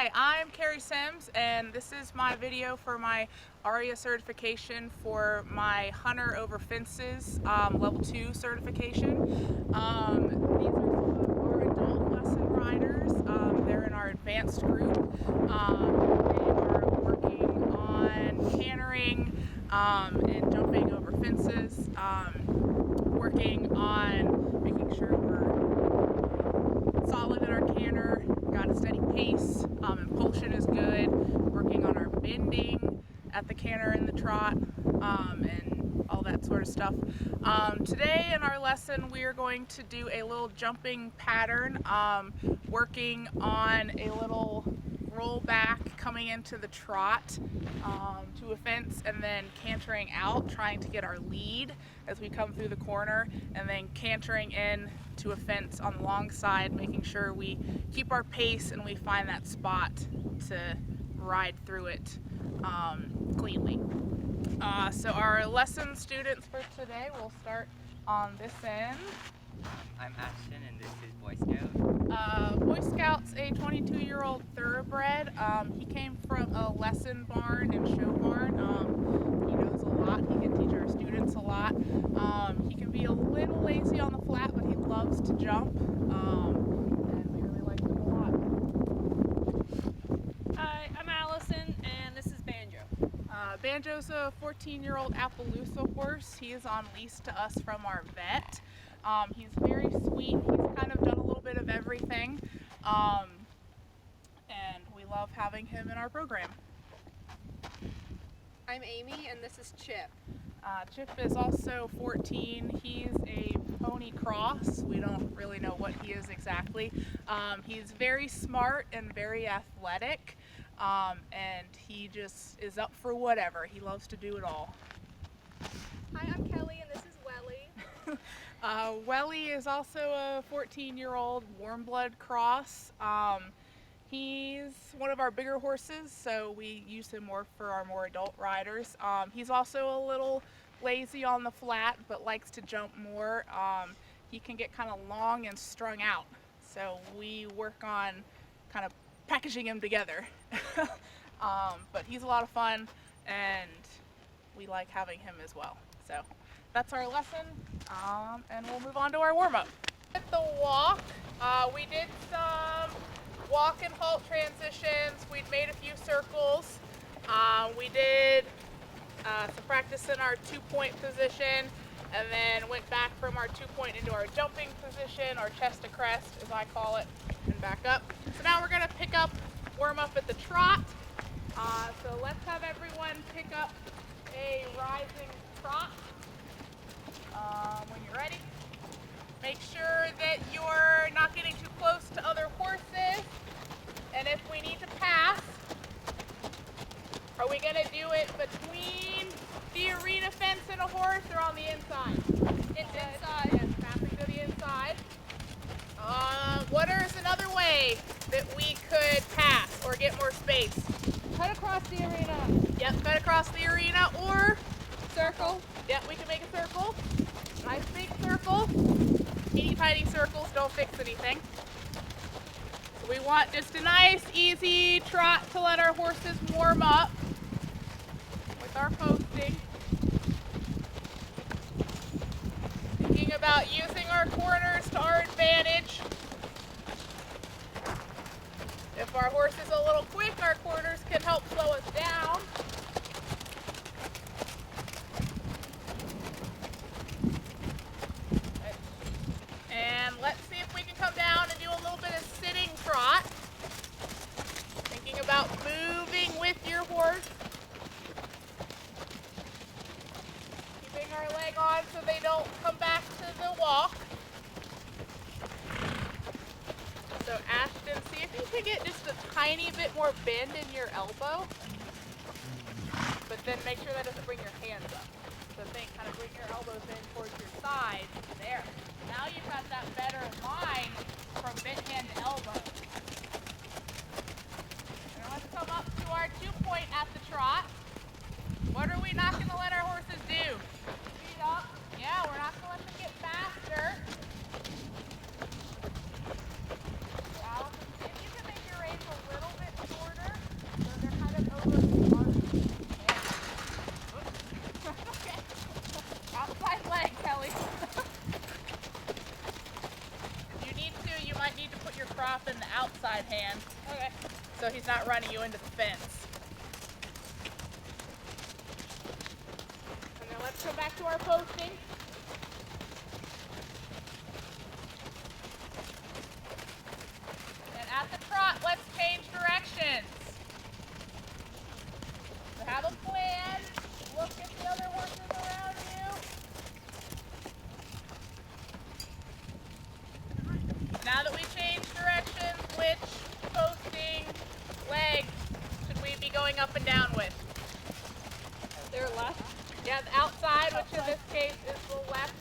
Hi, I'm Carrie Sims, and this is my video for my ARIA certification for my Hunter Over Fences Level 2 certification. These are some of our adult lesson riders. They're in our advanced group. They are working on cantering and jumping over fences, working on making sure we're solid in our canter, got a steady pace, impulsion is good, working on our bending at the canter and the trot, and all that sort of stuff. Today in our lesson we are going to do a little jumping pattern, working on a little roll back coming into the trot to a fence, and then cantering out, trying to get our lead as we come through the corner, and then cantering in to a fence on the long side, making sure we keep our pace and we find that spot to ride through it cleanly. So our lesson students for today will start on this end. I'm Ashton and this is Boy Scout. Boy Scout's a 22-year-old thoroughbred. He came from a lesson barn and show barn. He knows a lot. He can teach our students a lot. He can be a little lazy on the flat, but he loves to jump. And we really like him a lot. Hi, I'm Allison and this is Banjo. Banjo's a 14-year-old Appaloosa horse. He is on lease to us from our vet. He's very sweet. He's kind of done a little bit of everything, and we love having him in our program. I'm Amy and this is Chip. Chip is also 14. He's a pony cross. We don't really know what he is exactly. He's very smart and very athletic, and he just is up for whatever. He loves to do it all. Hi, I'm Kelly and this is Welly. Welly is also a 14-year-old warm blood cross. He's one of our bigger horses, so we use him more for our more adult riders. He's also a little lazy on the flat, but likes to jump more. He can get kind of long and strung out, so we work on kind of packaging him together. But he's a lot of fun, and we like having him as well. So that's our lesson, and we'll move on to our warm-up. With the walk, we did some walk and halt transitions. We'd made a few circles. We did some practice in our 2-point position, and then went back from our 2-point into our jumping position, or chest to crest as I call it, and back up. So now we're going to pick up, warm up at the trot. So let's have everyone pick up a rising trot. When you're ready, make sure that you're not getting too close to other horses, and if we need to pass, are we going to do it between the arena fence and a horse, or on the inside? It's inside. Yes, passing to the inside. What is another way that we could pass or get more space? Cut across the arena. Yep, cut across the arena, or Circle. yep, we can make a circle. Nice big circle. Teeny tiny circles don't fix anything. So we want just a nice easy trot to let our horses warm up with our posting. Thinking about using our corners to our advantage. If our horse is a little quick, our corners can help slow us down. And let's see if we can come down and do a little bit of sitting trot. Thinking about moving with your horse. Keeping our leg on so they don't come back to the walk. So Ashton, see if you can get just a tiny bit more bend in your elbow. But then make sure that doesn't bring your hands up. So think, kind of bring your elbows in towards your side. There. Now you've got that better line from bent hand to elbow. And let's come up to our 2-point at the trot. What are we not going to let our horses do? Speed up. Yeah, we're not going to let them get faster. Allison, if you can make your reins a little bit shorter. dropping the outside hand. Okay. So he's not running you into the fence. And then let's go back to our posting. And at the trot, let's change directions. So have a plan. Look at the other horses around you. Now that we changed directions, which posting leg should we be going up and down with? Their left. Yeah, the outside, which in this case is the left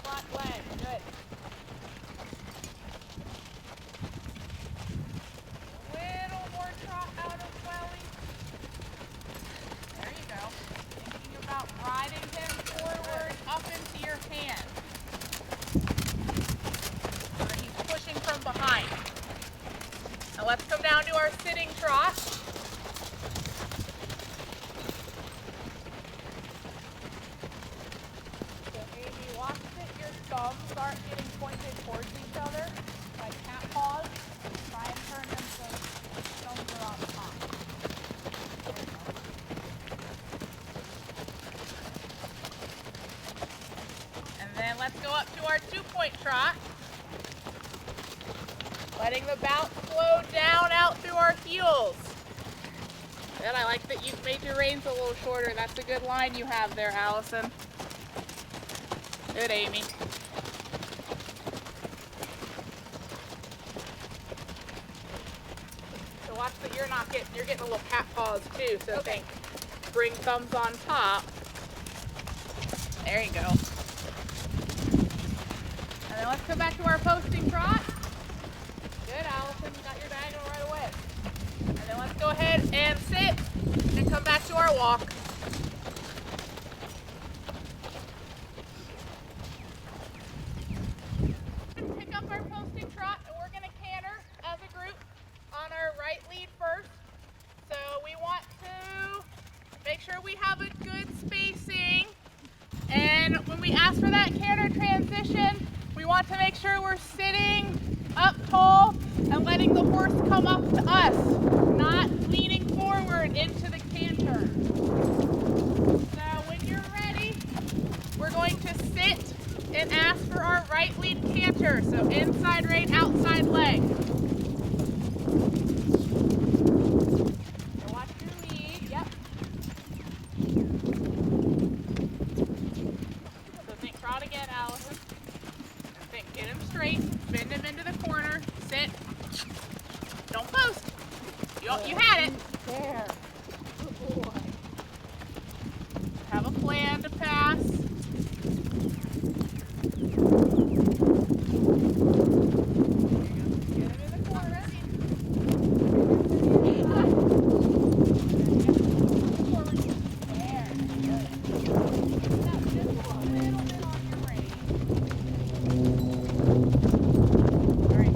front leg. Good. Little more trot out of Welly. There you go. Thinking about riding him forward up into your hand. So that he's pushing from behind. Now let's come down to our sitting trot. So Amy, watch that your thumbs start getting pointed towards each other, like cat paws. Try and turn them so the thumbs are on top. There we go. And then let's go up to our 2-point trot. Letting the bounce flow down out through our heels. Good, I like that you've made your reins a little shorter. That's a good line you have there, Allison. Good, Amy. So watch that you're getting a little cat paws too, so Okay. think bring thumbs on top. There you go. And then let's go back to our posting trot. Good, Allison, you got your diagonal right away. And then let's go ahead and sit and come back to our walk. Pick up our posting trot and we're gonna canter as a group on our right lead first. So we want to make sure we have a good spacing. And when we ask for that canter transition, we want to make sure we're sitting up tall and letting the horse come up to us, not leaning forward into the canter. So when you're ready, we're going to sit and ask for our right lead canter. So inside rein, outside leg. So watch your lead, yep. So think trot again, Allison. And think, get him straight, bend him into the corner, sit. Don't post. You had it. There. Good boy. Have a plan to pass. Get him in the corner. There. Good. Now just a little bit on your rein. All right.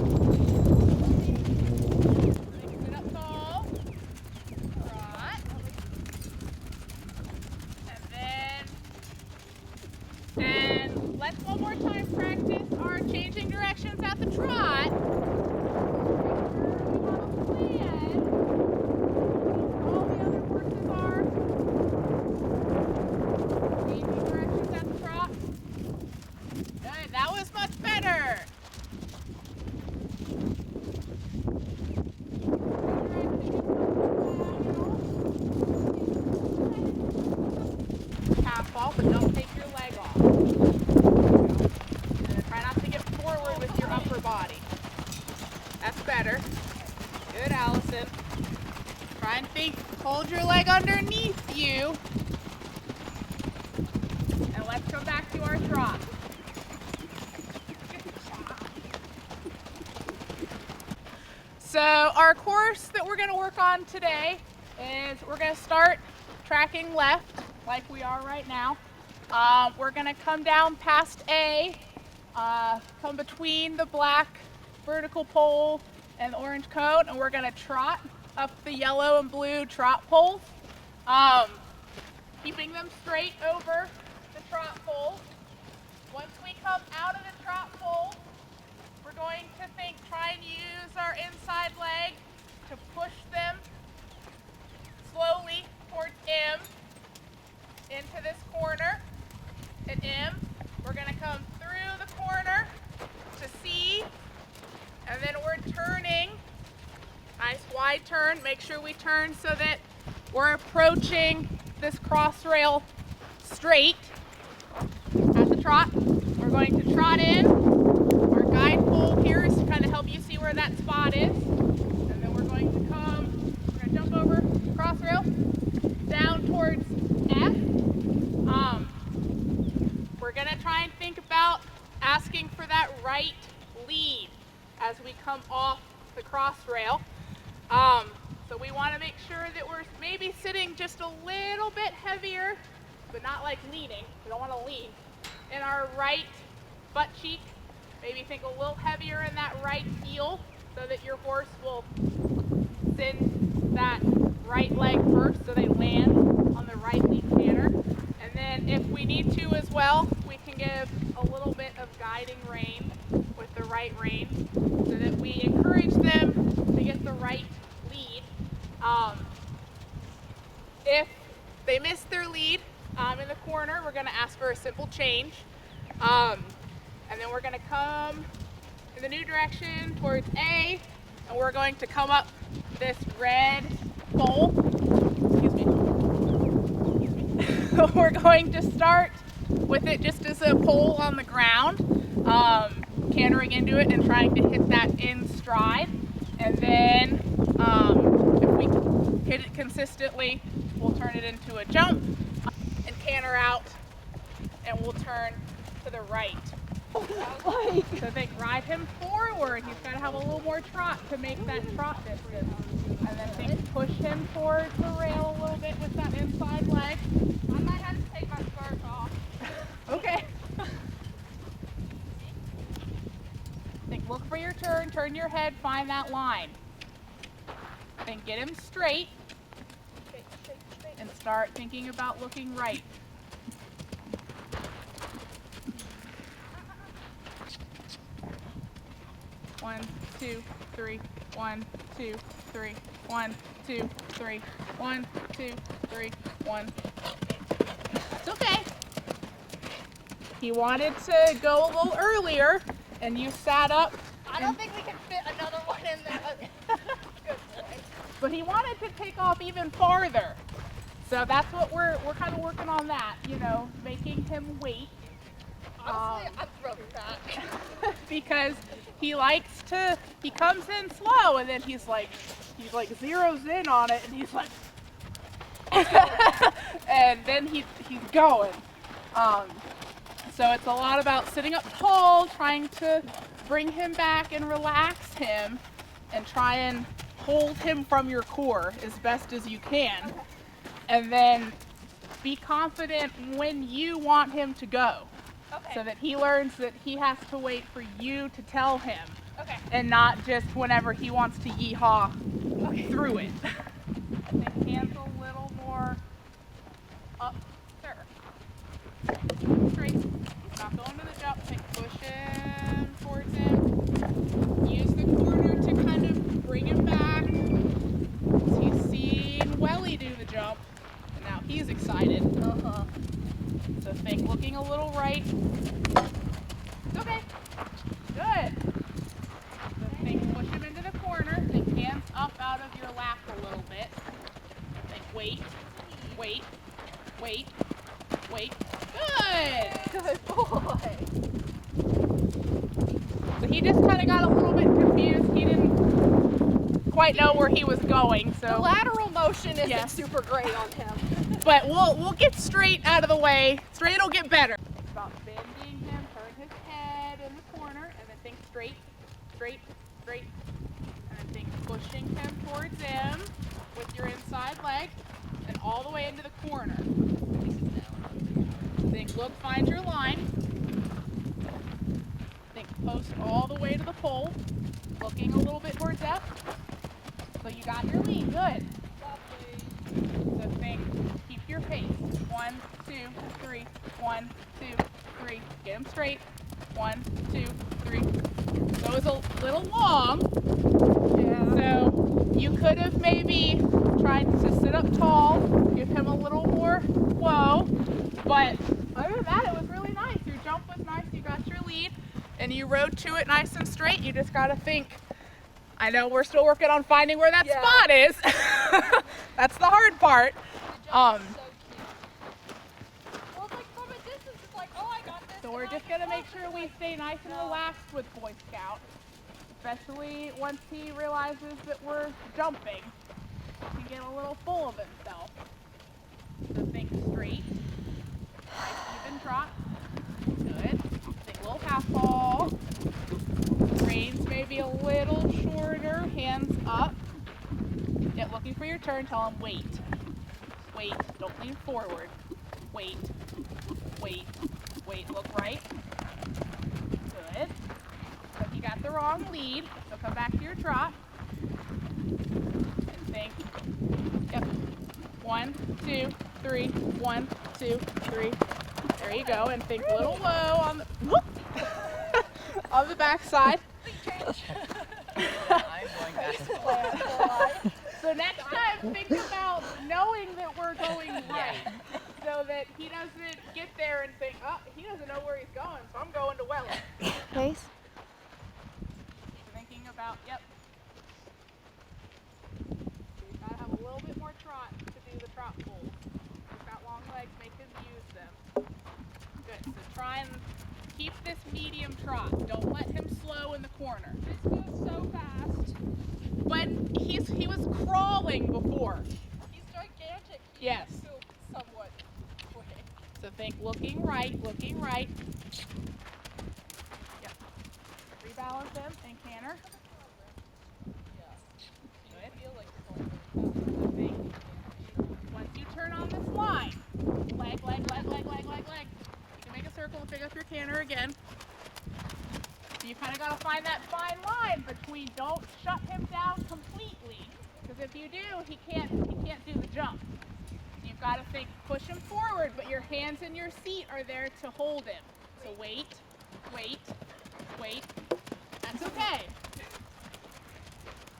Sit up tall. Trot. And let's one more time practice our changing directions at the trot. Make sure we have a plan. All the other horses are changing directions at the trot. Good, that was much better. Half off, but don't take your leg off. And try not to get forward with your upper body. That's better. Good, Allison. Try and think, hold your leg underneath you. And let's come back to our trot. So our course that we're going to work on today is we're going to start tracking left like we are right now. We're going to come down past A, come between the black vertical pole and the orange cone, and we're going to trot up the yellow and blue trot poles, keeping them straight over the trot pole. Once we come out of the trot pole, we're going to try and use our side turn. Make sure we turn so that we're approaching this cross rail straight at the trot. We're going to trot in. Our guide pole here is to kind of help you see where that spot is. And then we're going to jump over cross rail down towards F. We're going to try and think about asking for that right lead as we come off the cross rail. So we want to make sure that we're maybe sitting just a little bit heavier, but not like leaning. We don't want to lean. In our right butt cheek, maybe think a little heavier in that right heel so that your horse will send that right leg first so they land on the right lead canter. And then if we need to as well, we can give a little bit of guiding rein with the right rein so that we encourage them to get the right lead. If they miss their lead in the corner, we're going to ask for a simple change. And then we're going to come in the new direction towards A, and we're going to come up this red pole. Excuse me. We're going to start with it just as a pole on the ground, cantering into it and trying to hit that in stride. And then if we hit it consistently, we'll turn it into a jump and canter out, and we'll turn to the right. So think ride him forward. He's got to have a little more trot to make that trot distance. And then think push him towards the rail a little bit with that inside leg. I might have to take my scarf off. Okay. Think look for your turn your head, find that line. Then get him straight and start thinking about looking right. One, two, three, 1, 2, 3, 1, 2, 3, 1, 2, 3, 1. It's okay. He wanted to go a little earlier, and you sat up. I don't think we can fit another one in there. But he wanted to take off even farther. So that's what we're kind of working on that, you know, making him wait. Honestly, I'm throwing back. Because he comes in slow and then he's like zeroes in on it and he's like, and then he's going. So it's a lot about sitting up tall, trying to bring him back and relax him and try and hold him from your core as best as you can. And then be confident when you want him to go. Okay. So that he learns that he has to wait for you to tell him. Okay. And not just whenever he wants to yeehaw through it. I think hands a little more up there. Straight. Not going to the jump. I think push him towards him. Use the corner to kind of bring him back. He's seen Welly do the jump. And now he's excited. So think looking a little right. Okay. Good. So think push him into the corner. Think hands up out of your lap a little bit. Think wait, wait, wait, wait. Good. Good boy. So he just kind of got a little bit confused. He didn't quite know where he was going. The So, lateral motion isn't Yes. super great on him. but we'll get straight out of the way. Straight will get better. It's about bending him, turn his head in the corner, and then think straight, straight, straight, and then think pushing him towards him with your inside leg, and all the way into the corner. Think, look, find your line. Think post all the way to the pole, looking a little bit towards F. So you got your lead, good. So think, keep your pace. 1, 2, 3, 1, 2, 3. Get him straight. 1, 2, 3. So it was a little long. Yeah. So you could have maybe tried to sit up tall, give him a little more flow. But other than that, it was really nice. Your jump was nice. You got your lead, and you rode to it nice and straight. You just got to think I know we're still working on finding where that spot is. That's the hard part. So we're just gonna make sure we stay nice and relaxed with Boy Scout, especially once he realizes that we're jumping. He can get a little full of himself. So think straight, nice even trot. Good. Think little half ball. Reins maybe a little shorter, hands up. Yet looking for your turn, tell him wait. Wait, don't lean forward. Wait, wait, wait, look right. Good. So if you got the wrong lead, so come back to your trot. And think, yep, 1, 2, 3, 1, 2, 3. There you go, and think a little low on the, whoop, on the back side. I'm going basketball. So next time, think about knowing that we're going right, so that he doesn't get there and think, oh, he doesn't know where he's going, so I'm going to Welling. Pace. Thinking about, yep. So you gotta have a little bit more trot to do the trot pull. He's got long legs, make him use them. Good, so try and keep this medium trot. Don't let him slow in the corner. This goes so fast. When he was crawling before. He's gigantic. Yes. Still somewhat quick. So think looking right, looking right. Yep. Rebalance him and canter. Good. So think once you turn on this line, leg, leg, leg, leg, leg, leg, leg. You can make a circle and pick up your canter again. So you kind of got to find that fine line between don't shut him down completely, because if you do, he can't do the jump. You've got to think push him forward, but your hands in your seat are there to hold him. So wait, wait, wait. That's okay.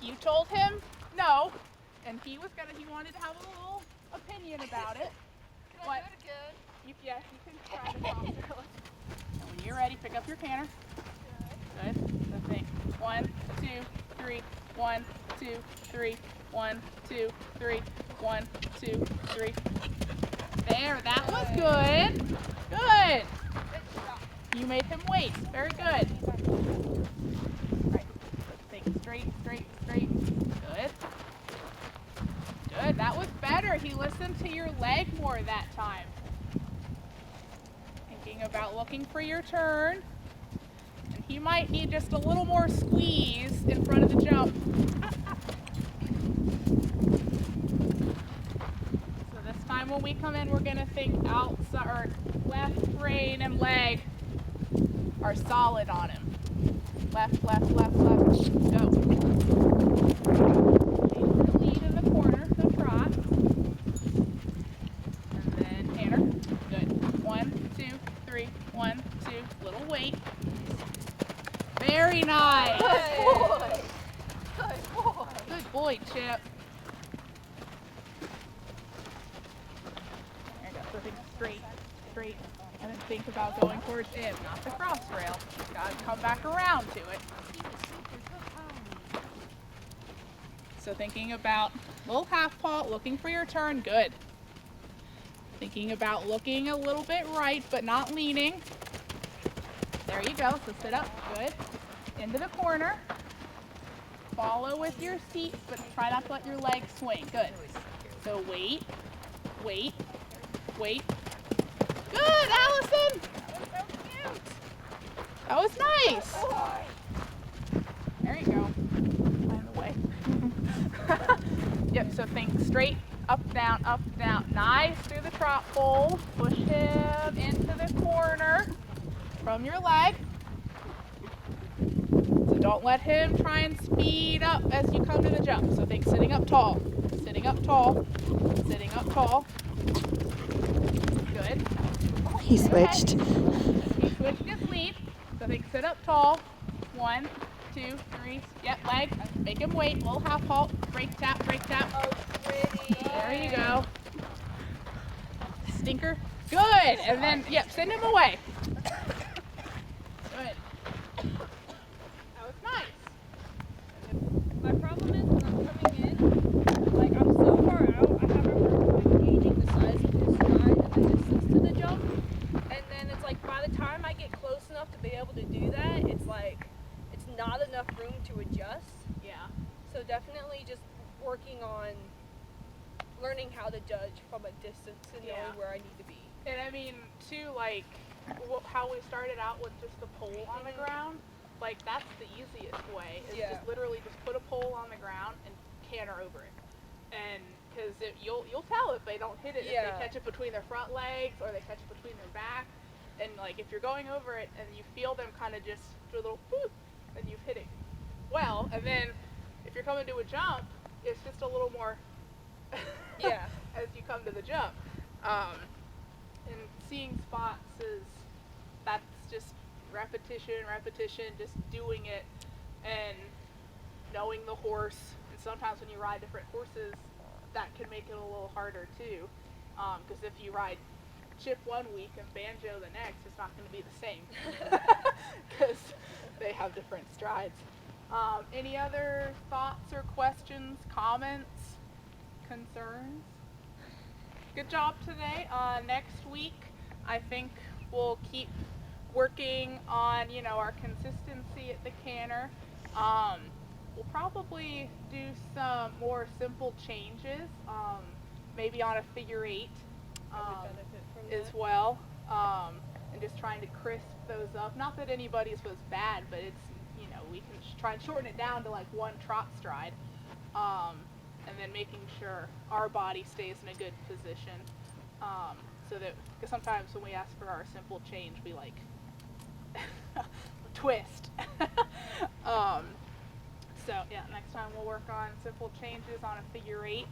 You told him no, and he wanted to have a little opinion about it. But yes, you can try to talk to him. And when you're ready, pick up your canter. Good. So think 1, 2, 3, 1, 2, 3, 1, 2, 3, 1, 2, 3. There, that was good. Good. You made him wait. Very good. Right. Think straight, straight, straight. Good. Good. That was better. He listened to your leg more that time. Thinking about looking for your turn. And he might need just a little more squeeze in front of the jump. So this time when we come in, we're going to think outside, or left rein and leg are solid on him. Left, left, left, left. Go. Take the lead in the corner, so trot. And then canter. Good. 1, 2, 3, 1, 2. Little wait. Very nice. Good boy. Good boy. Good boy, Chip. There you go. So think straight, straight, and then think about going towards him, not the cross rail. You gotta come back around to it. So thinking about little half paw, looking for your turn. Good. Thinking about looking a little bit right, but not leaning. There you go. So sit up. Good. Into the corner. Follow with your seat, but try not to let your legs swing. Good. So wait, wait, wait. Good, Allison. That was so cute. That was nice. There you go. Out of the way. Yep, so think straight, up, down, up, down. Nice through the trot pole. Push him into the corner from your leg. So don't let him try and speed up as you come to the jump. So think sitting up tall, sitting up tall, sitting up tall. Good. He switched. He switched his lead. So think sit up tall. 1, 2, 3. Yep, leg. Make him wait. Little half halt. Break tap, break tap. Oh, pretty. There you go. Stinker. Good. And then, yep, send him away. Good. That was nice. room to adjust. Yeah. So definitely just working on learning how to judge from a distance and Yeah. knowing where I need to be. And I mean, too, like, how we started out with just a pole on the Mhm. ground, like, that's the easiest way, is Yeah. just literally just put a pole on the ground and canter over it. And, because you'll tell if they don't hit it, if Yeah. they catch it between their front legs, or they catch it between their back, and, like, if you're going over it and you feel them kind of just do a little whoop, then you've hit it well, and then if you're coming to a jump, it's just a little more Yeah. as you come to the jump. And seeing spots that's just repetition, just doing it and knowing the horse. And sometimes when you ride different horses, that can make it a little harder too. Because if you ride Chip one week and Banjo the next, it's not going to be the same because they have different strides. Any other thoughts or questions, comments, concerns? Good job today. Next week, I think we'll keep working on, our consistency at the canter. We'll probably do some more simple changes, maybe on a figure eight I would benefit from as that. well, and just trying to crisp those up. Not that anybody's was bad, but it's, we can try and shorten it down to like one trot stride. And then making sure our body stays in a good position, so that, because sometimes when we ask for our simple change, we like twist. So yeah, next time we'll work on simple changes on a figure eight,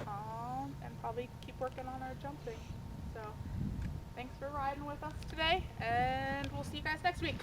and probably keep working on our jumping. So thanks for riding with us today, and we'll see you guys next week.